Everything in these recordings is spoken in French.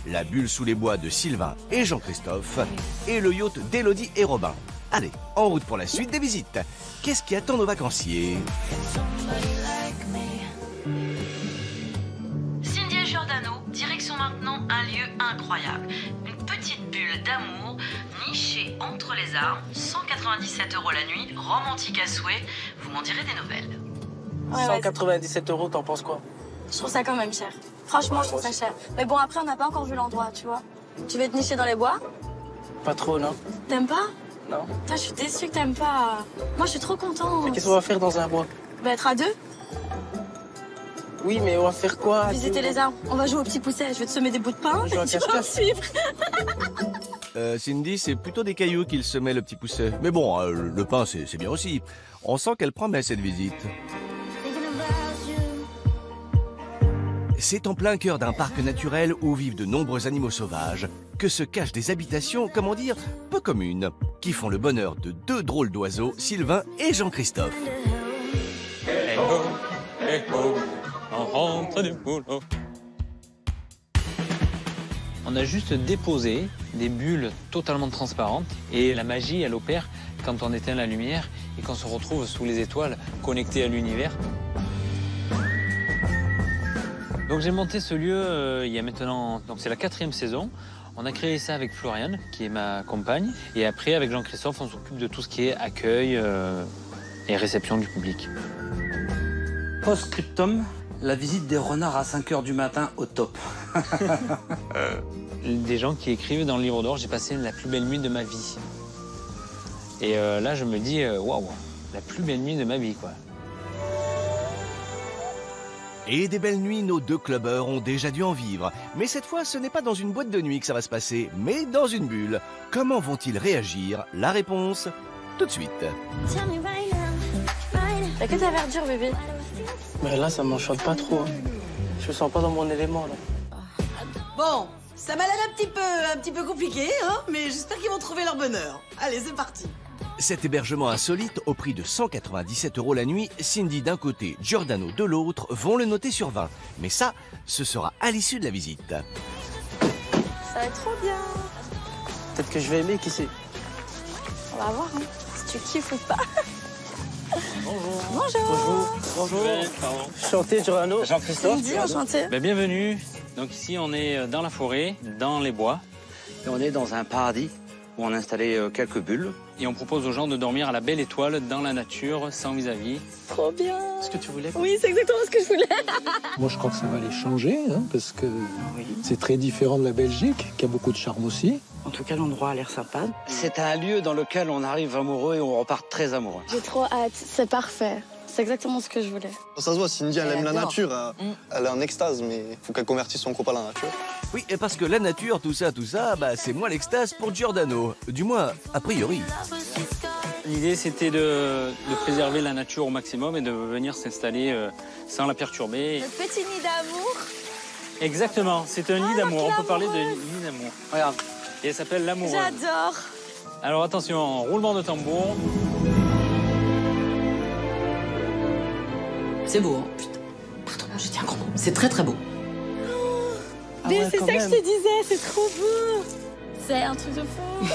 la bulle sous les bois de Sylvain et Jean-Christophe, et le yacht d'Élodie et Robin. Allez, en route pour la suite des visites. Qu'est-ce qui attend nos vacanciers? Cindy et Giordano, direction maintenant un lieu incroyable. Une petite bulle d'amour, nichée entre les arbres, 197 € la nuit, romantique à souhait. Vous m'en direz des nouvelles. Ouais, 197 €, t'en penses quoi? Je trouve ça quand même cher. Franchement, je trouve ça cher. Mais bon, après, on n'a pas encore vu l'endroit, tu vois. Tu veux te nicher dans les bois? Pas trop, non? T'aimes pas? Non. Putain, je suis déçue que t'aimes pas. Moi, je suis trop contente. Mais qu'est-ce qu'on va faire dans un bois? Bah, être à deux. Oui, mais on va faire quoi? Visiter les arbres. On va jouer au petit pousset. Je vais te semer des bouts de pain et tu vas me suivre. Cindy, c'est plutôt des cailloux qu'il se met le petit pousset. Mais bon, le pain, c'est bien aussi. On sent qu'elle promet cette visite. C'est en plein cœur d'un parc naturel où vivent de nombreux animaux sauvages que se cachent des habitations, comment dire, peu communes, qui font le bonheur de deux drôles d'oiseaux, Sylvain et Jean-Christophe. Hey ho, hey ho, on rentre du boulot. On a juste déposé des bulles totalement transparentes et la magie, elle opère quand on éteint la lumière et qu'on se retrouve sous les étoiles connectés à l'univers. Donc j'ai monté ce lieu il y a maintenant, donc c'est la 4e saison. On a créé ça avec Floriane, qui est ma compagne. Et après, avec Jean-Christophe, on s'occupe de tout ce qui est accueil et réception du public. Post-scriptum, la visite des renards à 5 h du matin au top. Des gens qui écrivent dans le livre d'or, j'ai passé la plus belle nuit de ma vie. Et là, je me dis, waouh, la plus belle nuit de ma vie, quoi. Et des belles nuits, nos deux clubbers ont déjà dû en vivre. Mais cette fois, ce n'est pas dans une boîte de nuit que ça va se passer, mais dans une bulle. Comment vont-ils réagir? La réponse, tout de suite. Y'a que ta verdure, bébé. Mais là, ça m'enchante pas trop. Hein. Je me sens pas dans mon élément, là. Bon, ça m'a l'air un petit peu compliqué, hein, mais j'espère qu'ils vont trouver leur bonheur. Allez, c'est parti. Cet hébergement insolite, au prix de 197 € la nuit, Cindy d'un côté, Giordano de l'autre, vont le noter sur 20. Mais ça, ce sera à l'issue de la visite. Ça va être trop bien. Peut-être que je vais aimer, qui sait? On va voir, hein, si tu kiffes ou pas. Bonjour. Bonjour. Bonjour. Pardon. Enchanté, Giordano. Jean-Christophe. Cindy, enchantée. Ben, bienvenue. Donc ici, on est dans la forêt, dans les bois. Et on est dans un paradis où on a installé quelques bulles. Et on propose aux gens de dormir à la belle étoile, dans la nature, sans vis-à-vis. Trop bien. Ce que tu voulais? Oui, c'est exactement ce que je voulais. Moi, je crois que ça va les changer, hein, parce que c'est très différent de la Belgique, qui a beaucoup de charme aussi. En tout cas, l'endroit a l'air sympa. C'est un lieu dans lequel on arrive amoureux et on repart très amoureux. J'ai trop hâte. C'est parfait. C'est exactement ce que je voulais. Ça se voit, Cindy, elle aime la adore. nature. Elle est en extase, mais il faut qu'elle convertisse son couple à la nature. Oui, et parce que la nature, tout ça, bah, c'est moins l'extase pour Giordano. Du moins, a priori. L'idée, c'était de préserver la nature au maximum et de venir s'installer sans la perturber. Notre petit nid d'amour. Exactement, c'est un nid d'amour. On peut parler de nid d'amour. Regarde. Et elle s'appelle l'amoureux. J'adore. Alors attention, roulement de tambour. C'est beau, hein. Putain. Pardon, j'ai dit un gros mot. C'est très très beau. Mais ouais, c'est quand ça que même. je te disais, c'est trop beau. C'est un truc de fou.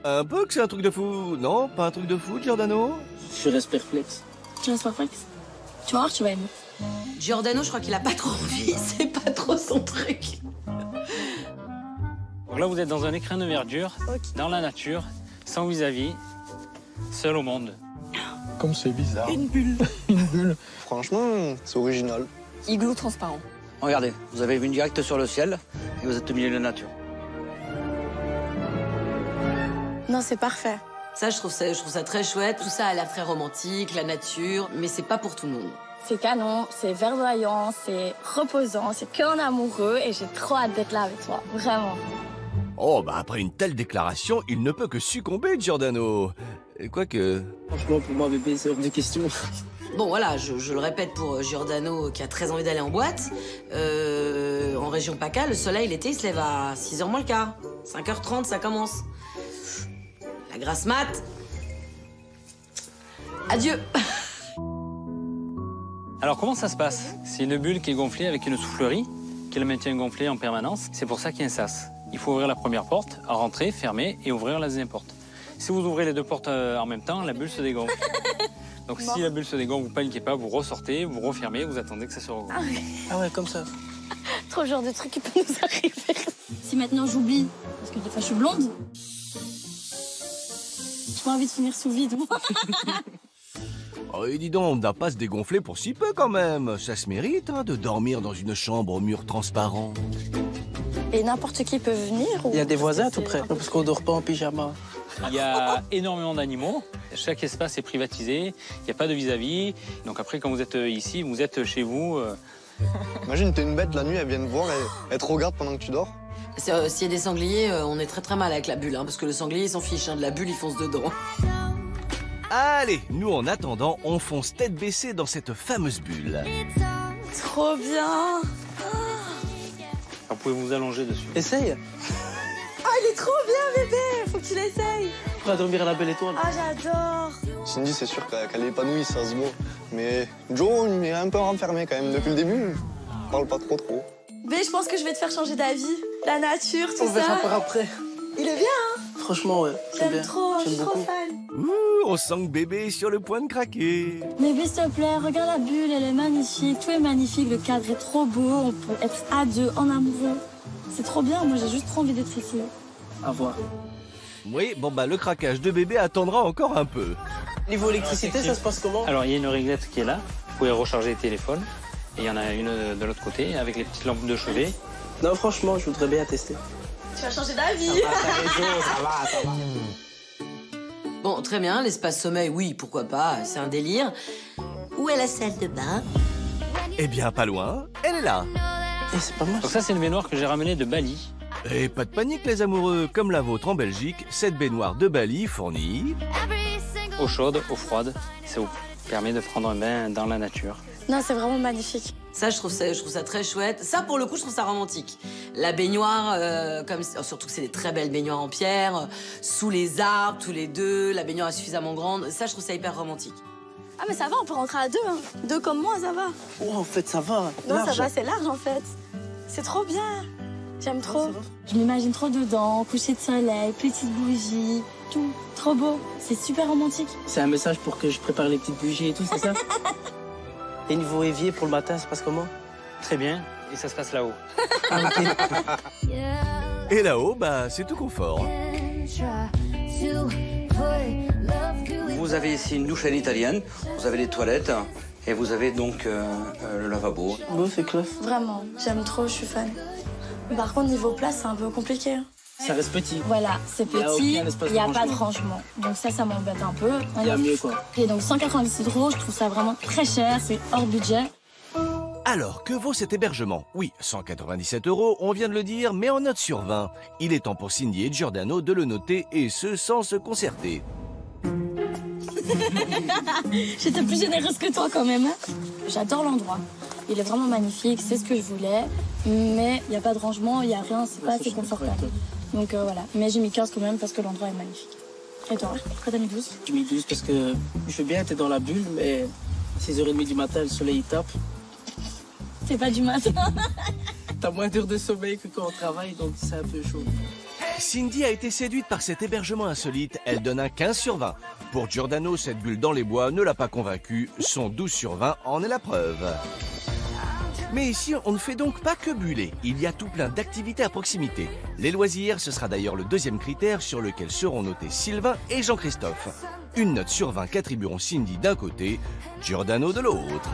Un peu que c'est un truc de fou. Non, pas un truc de fou, Giordano? Je reste perplexe. Tu restes perplexe. Tu vas voir, tu vas aimer. Giordano, je crois qu'il a pas trop envie. C'est pas trop son truc. Donc là, vous êtes dans un écrin de verdure, dans la nature, sans vis-à-vis, seul au monde. Comme c'est bizarre. Une bulle. Une bulle. Franchement, c'est original. Igloo transparent. Regardez, vous avez vu direct sur le ciel et vous êtes au milieu de la nature. Non, c'est parfait. Ça, je trouve ça très chouette. Tout ça a l'air très romantique, la nature, mais c'est pas pour tout le monde. C'est canon, c'est verdoyant, c'est reposant, c'est qu'un amoureux et j'ai trop hâte d'être là avec toi. Vraiment. Oh, bah après une telle déclaration, il ne peut que succomber, Giordano. Quoique... Franchement, pour moi, bébé, c'est hors de question. Bon, voilà, je le répète pour Giordano qui a très envie d'aller en boîte. En région PACA, le soleil, l'été, il se lève à 6h moins le quart. 5h30, ça commence. La grasse mat. Adieu. Alors comment ça se passe? C'est une bulle qui est gonflée avec une soufflerie qui le maintient gonflé en permanence. C'est pour ça qu'il y a un sas. Il faut ouvrir la première porte, rentrer, fermer et ouvrir la deuxième porte. Si vous ouvrez les deux portes en même temps, la bulle se dégonfle. Donc si la bulle se dégonfle, vous paniquez pas, vous ressortez, vous refermez, vous attendez que ça se regonfle. Ah ouais, comme ça. Trop le genre de truc qui peut nous arriver. Si maintenant j'oublie, parce que des fois je suis blonde, j'ai pas envie de finir sous vide. Oh, et dis donc, on n'a pas à se dégonfler pour si peu quand même. Ça se mérite de dormir dans une chambre aux murs transparents. Et n'importe qui peut venir ou... Il y a des voisins tout près, parce qu'on dort pas en pyjama. Il y a énormément d'animaux. Chaque espace est privatisé. Il n'y a pas de vis-à-vis. Donc après, quand vous êtes ici, vous êtes chez vous. Imagine, t'es une bête la nuit, elle vient te voir, elle te regarde pendant que tu dors. S'il y a des sangliers, on est très mal avec la bulle, hein, parce que le sanglier, il s'en fiche, de la bulle, il fonce dedans. Allez, nous en attendant, on fonce tête baissée dans cette fameuse bulle. Trop bien. Vous pouvez vous allonger dessus. Essaye. Oh, il est trop bien, bébé. Faut que tu l'essayes. Tu pourras dormir à la belle étoile. Ah, j'adore. Cindy, c'est sûr qu'elle est épanouie, ça se voit. Mais Joe, il est un peu renfermé quand même. Depuis le début, il parle pas trop. Mais je pense que je vais te faire changer d'avis. La nature, tout ça. On verra par après. Il est bien, hein? Franchement, ouais. J'aime trop, je suis trop fan. On sent que bébé est sur le point de craquer. Bébé, s'il te plaît, regarde la bulle, elle est magnifique. Tout est magnifique, le cadre est trop beau. On peut être à deux, en amoureux. C'est trop bien, moi j'ai juste trop envie d'être ici. À voir. Oui, bon bah le craquage de bébé attendra encore un peu. Niveau électricité, ça se passe comment? Alors il y a une réglette qui est là. Vous pouvez recharger les téléphones. Et il y en a une de l'autre côté avec les petites lampes de chevet. Non, franchement, je voudrais bien tester. Tu vas changer d'avis. Ça va. Bon, très bien, l'espace sommeil, oui, pourquoi pas, c'est un délire. Où est la salle de bain? Eh bien, pas loin, elle est là. Et c'est pas mal. Donc ça, c'est une baignoire que j'ai ramenée de Bali. Et pas de panique les amoureux, comme la vôtre en Belgique, cette baignoire de Bali fournit... Eau chaude, eau froide, ça vous permet de prendre un bain dans la nature. Non, c'est vraiment magnifique. Ça, je trouve ça très chouette. Ça, pour le coup, je trouve ça romantique. La baignoire, surtout que c'est des très belles baignoires en pierre, sous les arbres, tous les deux, la baignoire est suffisamment grande. Ça, je trouve ça hyper romantique. Ah, mais ça va, on peut rentrer à deux. Hein. Deux comme moi, ça va. Oh, en fait, ça va. Non, large. ça va, c'est large, en fait. C'est trop bien. J'aime trop. Je m'imagine trop dedans, coucher de soleil, petites bougies, tout. Trop beau. C'est super romantique. C'est un message pour que je prépare les petites bougies et tout, c'est ça? Et niveau évier pour le matin, ça se passe comment? Très bien, et ça se passe là-haut. Et là-haut, bah c'est tout confort. Vous avez ici une douche à l'italienne, vous avez les toilettes et vous avez donc le lavabo. Beau, c'est classe. Vraiment, j'aime trop, je suis fan. Par contre, niveau place, c'est un peu compliqué. Hein. Ça reste petit. Voilà, c'est petit, il n'y a pas de rangement. rangement. Donc ça m'embête un peu. Il y a mieux, quoi. Et donc 197 €, je trouve ça vraiment très cher, c'est hors budget. Alors, que vaut cet hébergement? Oui, 197 €, on vient de le dire, mais en note sur 20. Il est temps pour Cindy et Giordano de le noter, et ce, sans se concerter. J'étais plus généreuse que toi quand même. Hein. J'adore l'endroit. Il est vraiment magnifique, c'est ce que je voulais. Mais il n'y a pas de rangement, il n'y a rien, c'est pas assez confortable. Donc voilà. Mais j'ai mis 15 quand même parce que l'endroit est magnifique. Et toi, pourquoi t'as mis 12? J'ai mis 12 parce que je veux bien être dans la bulle, mais à 6h30 du matin, le soleil il tape. C'est pas du matin. T'as moins d'heures de sommeil que quand on travaille, donc c'est un peu chaud. Cindy a été séduite par cet hébergement insolite, elle donne un 15 sur 20. Pour Giordano, cette bulle dans les bois ne l'a pas convaincu, son 12 sur 20 en est la preuve. Mais ici, on ne fait donc pas que buller, il y a tout plein d'activités à proximité. Les loisirs, ce sera d'ailleurs le deuxième critère sur lequel seront notés Sylvain et Jean-Christophe. Une note sur 20 qu'attribueront Cindy d'un côté, Giordano de l'autre.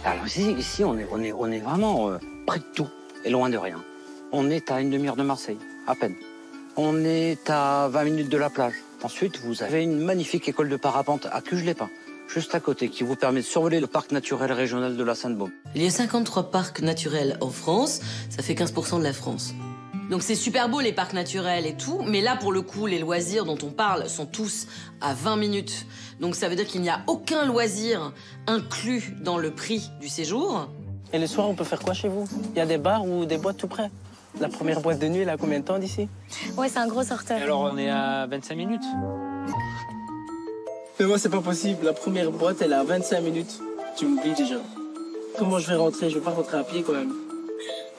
Alors ici on est vraiment près de tout et loin de rien. On est à une demi-heure de Marseille, à peine. On est à 20 minutes de la plage. Ensuite, vous avez une magnifique école de parapente à Cuges-les-Pins, juste à côté, qui vous permet de survoler le parc naturel régional de la Sainte-Baume. Il y a 53 parcs naturels en France, ça fait 15% de la France. Donc c'est super beau les parcs naturels et tout, mais là pour le coup les loisirs dont on parle sont tous à 20 minutes. Donc ça veut dire qu'il n'y a aucun loisir inclus dans le prix du séjour. Et le soir, on peut faire quoi chez vous? Il y a des bars ou des boîtes tout près? La première boîte de nuit, elle a combien de temps d'ici? Ouais, c'est un gros sorteur. Et alors on est à 25 minutes. Mais moi, c'est pas possible. La première boîte, elle est à 25 minutes. Tu m'oublies déjà. Comment je vais rentrer? Je vais pas rentrer à pied quand même.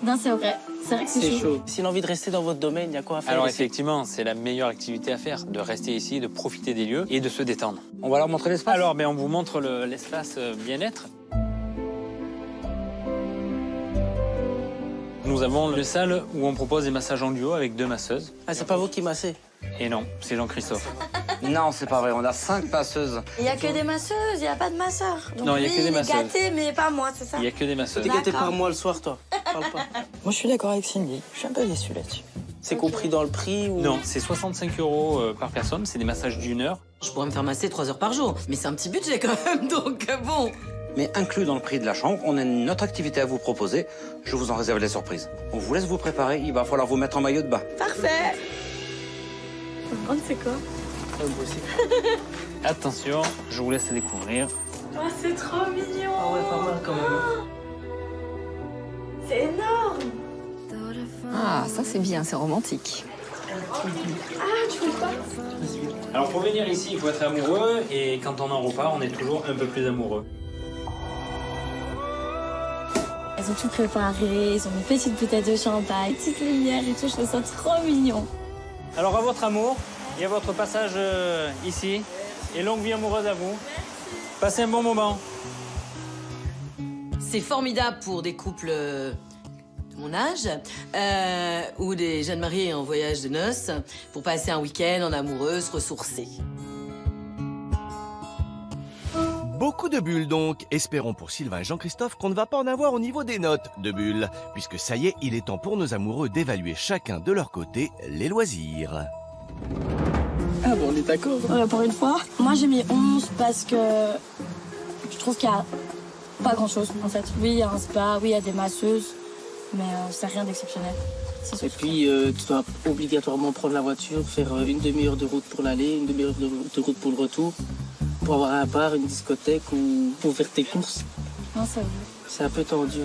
Non, c'est vrai. C'est vrai que c'est chaud. chaud. S'il a envie de rester dans votre domaine, il y a quoi à faire Alors ici? effectivement, c'est la meilleure activité à faire, de rester ici, de profiter des lieux et de se détendre. On va leur montrer l'espace. Alors, on vous montre l'espace bien-être. Nous avons une salle où on propose des massages en duo avec 2 masseuses. Ah, c'est pas vous qui massez? Et non, c'est Jean-Christophe. Non, c'est pas vrai. On a 5 masseuses. Il n'y a que des masseuses, il n'y a pas de masseur. Donc Non, il y a que des masseuses. Il est gâté, mais pas moi, c'est ça? Il n'y a que des masseuses. T'es gâté par moi le soir, toi. Parle pas. Moi, je suis d'accord avec Cindy. Je suis un peu déçu là-dessus. C'est compris dans le prix ou... Non, c'est 65 € par personne, c'est des massages d'1 heure. Je pourrais me faire masser 3 heures par jour, mais c'est un petit budget quand même, donc bon. Mais inclus dans le prix de la chambre, on a une autre activité à vous proposer. Je vous en réserve les surprises. On vous laisse vous préparer. Il va falloir vous mettre en maillot de bain. Parfait. C'est quoi? Attention, je vous laisse découvrir. Oh, c'est trop mignon. Ah ouais, pas mal quand même. C'est énorme. Ah, ça c'est bien, c'est romantique. Ah, tu veux pas? Alors pour venir ici, il faut être amoureux et quand on en repart, on est toujours un peu plus amoureux. Ils ont tout préparé, ils ont une petite bouteille de champagne, petite lumière et tout, je trouve ça trop mignon. Alors à votre amour et à votre passage ici, et longue vie amoureuse à vous. Passez un bon moment. C'est formidable pour des couples de mon âge ou des jeunes mariés en voyage de noces pour passer un week-end en amoureux, se ressourcer. Beaucoup de bulles donc. Espérons pour Sylvain et Jean-Christophe qu'on ne va pas en avoir au niveau des notes de bulles. Puisque ça y est, il est temps pour nos amoureux d'évaluer chacun de leur côté les loisirs. Ah bon, on est d'accord. Pour une fois, moi j'ai mis 11 parce que je trouve qu'il y a pas grand-chose en fait. Oui, il y a un spa, oui, il y a des masseuses, mais c'est rien d'exceptionnel. Et puis, tu dois obligatoirement prendre la voiture, faire une demi-heure de route pour l'aller, une demi-heure de route pour le retour, pour avoir un bar, une discothèque ou pour faire tes courses. Non, c'est vrai. C'est un peu tendu.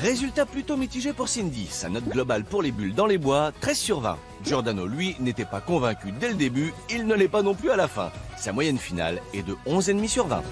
Résultat plutôt mitigé pour Cindy. Sa note globale pour les bulles dans les bois, 13 sur 20. Giordano, lui, n'était pas convaincu dès le début, il ne l'est pas non plus à la fin. Sa moyenne finale est de 11,5 sur 20.